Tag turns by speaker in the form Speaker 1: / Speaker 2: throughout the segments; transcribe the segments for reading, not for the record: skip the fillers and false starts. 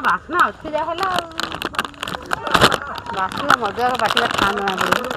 Speaker 1: ବାସ୍ନା ଅଛି ଯାହା ହେଲା ବାସିବା ମଜା ବାଟିବା ଖାନ ମଜା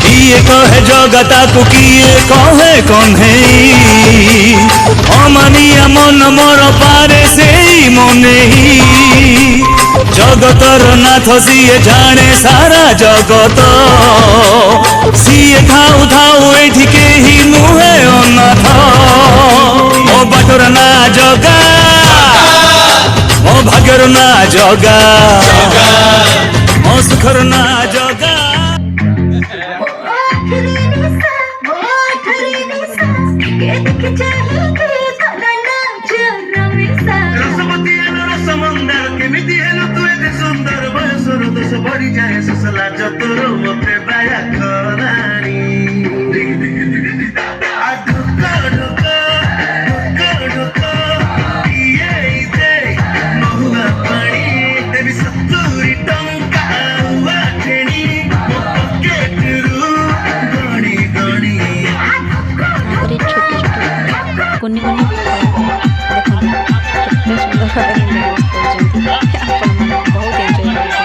Speaker 2: किए कहे जगता को किए कहे कन्हे अमानिया मन मोर पारे से मने जगतर नाथ सीए जाने सारा जगत सीए थाऊ थाऊ एठी केही नुहे अनाथ मो बाटर ना जगा मो भाग्यर ना जगा मो सुखर ना जगा बढ़ी जाए ससला जतोर मते बाया खरानी
Speaker 3: कुन्नी कुन्नी देखो कितने सुंदर बहुत एंजॉय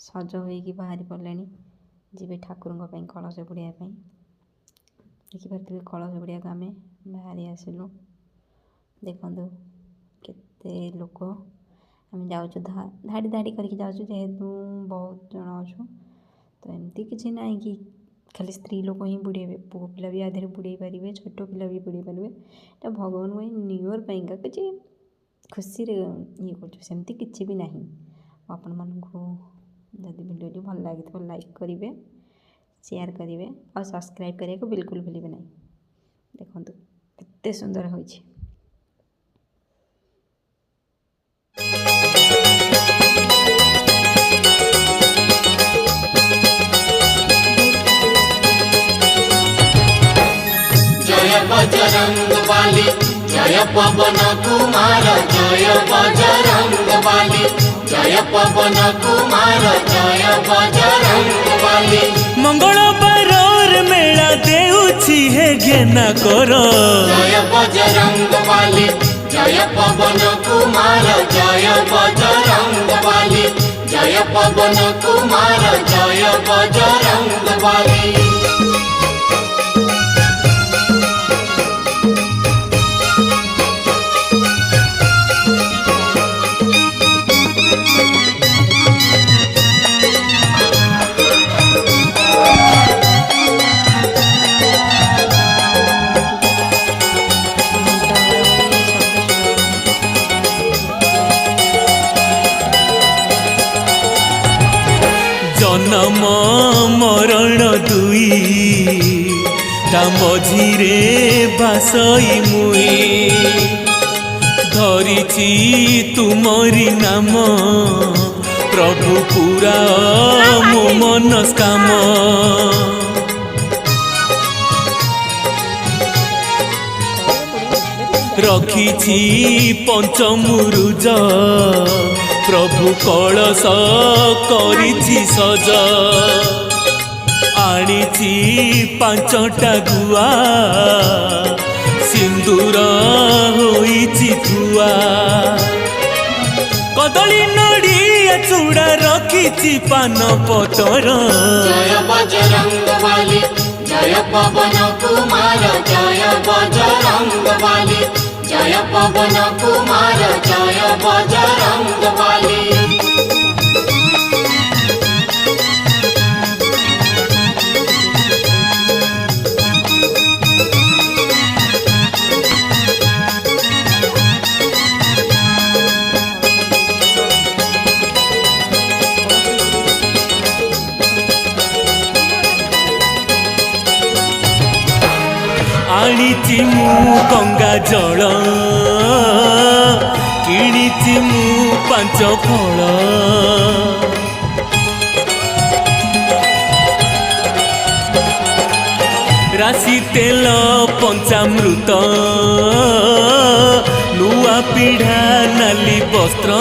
Speaker 3: सज होइकी बाहरी पड़े जी ठाकुर कलश बुड़िया देखिपे कलश बुड़िया आम बाहरी आसलु देखु केते लोक आम जाऊँ धाड़ी धाड़ी करके जाऊँ जेहेतु बहुत जन अच्छु तो एमती किसी ना कि खाली स्त्री लोक ही बुड़े पुओ पिला भी आधे बुड़े पारे छोट पिला भी बुड़े पारे तो भगवान को न्यू इयर पाइंका किसी खुशी ये करमती किसी भी ना आपण मानू जदि वीडियो भल लगी तो लाइक करेंगे शेयर करेंगे और सब्सक्राइब करने को बिल्कुल भूलिए ना। देखो केते सुंदर हो
Speaker 4: जय बजरंग बाली जय पवन कुमार जय बजरंग बाली जय पवन कुमार जय बजरंग बाली
Speaker 2: मंगल बारर मेला देउछि हे घेना करो
Speaker 4: जय बजरंग बाली जय पवन कुमार जय बजरंग बाली जय पवन कुमार जय बजरंग बाली
Speaker 2: जन्म मरण दुई ता मझिरे बासई मुई धरिछि तुमरी नाम प्रभु पूरा मो मनस्काम रखिछि पंचमुरुज प्रभु कलश करिछि सज आनिछि पांचटा गुआ सिंदूर होइछि थुआ कदली नड़िया चूड़ा रखिछि पान पतर
Speaker 4: जय बजरंग बाली जय पवन कुमार जय बजरंग बाली जय पवन कुमार जय बजरंग बाली
Speaker 2: आनिछि मु गंगा जल किणिछि मु पांच फल राशि तेल पंचामृत नुआ पीढ़ा नाली वस्त्र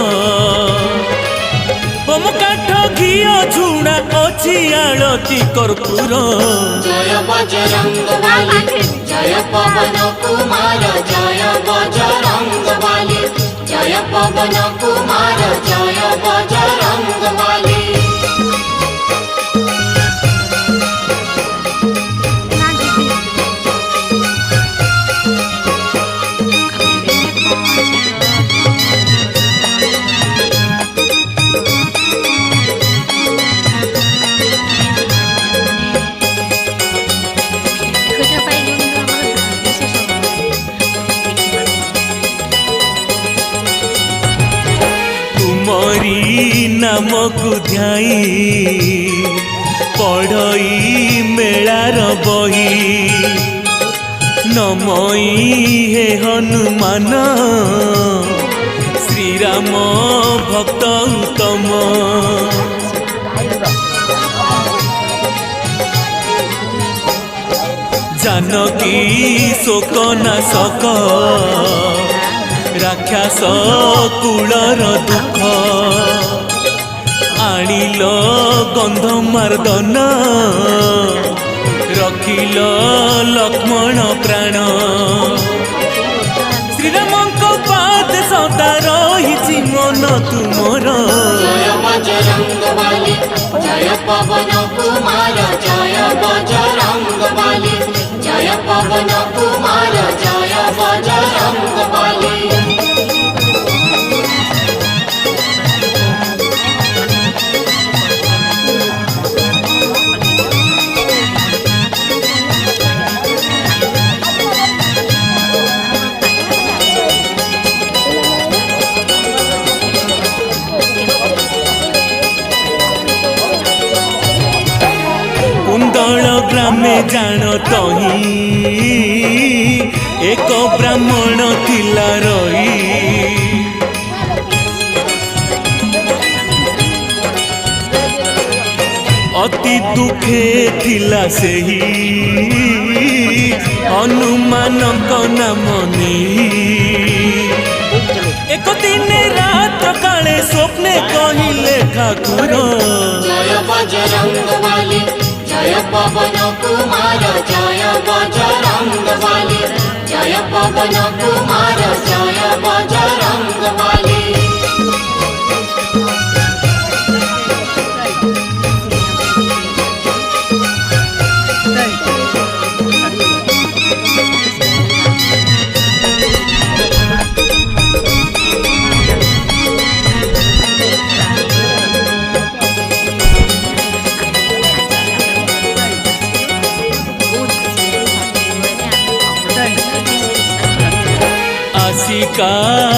Speaker 2: होम काठ घिओ झुणा अछि आळती कर्पूर
Speaker 4: जय बजरंग बाली जय पवन कुमार जय बजरंग बाली जय पवन कुमार जय बजरंग बाली
Speaker 2: तमरी नाम को ध्याई पढ़ई मेलार बही नमई हे हनुमान श्रीराम भक्त उत्तम जानकी शोकनाशक राक्षस कूलर दुख आनिल गंधमार्दन रखिल लक्ष्मण प्राण श्रीरामको पाद सदा रही मन तुमर
Speaker 4: जय बजरंग बली जय पवन कुमार जय बजरंग बली जय पवन कुमार जय बजरंग बली
Speaker 2: कुंदल ग्रामे जान तही एक ब्राह्मण थिला रही अति दुखे थिला सेही हनुमान नाम नहीं एक दिन रात काले स्वप्ने कहिले ठाकुर
Speaker 4: जय बजरंग बली जय पवन कुमार जय बजरंग बली जय पवन कुमार जय बजरंग बली
Speaker 2: का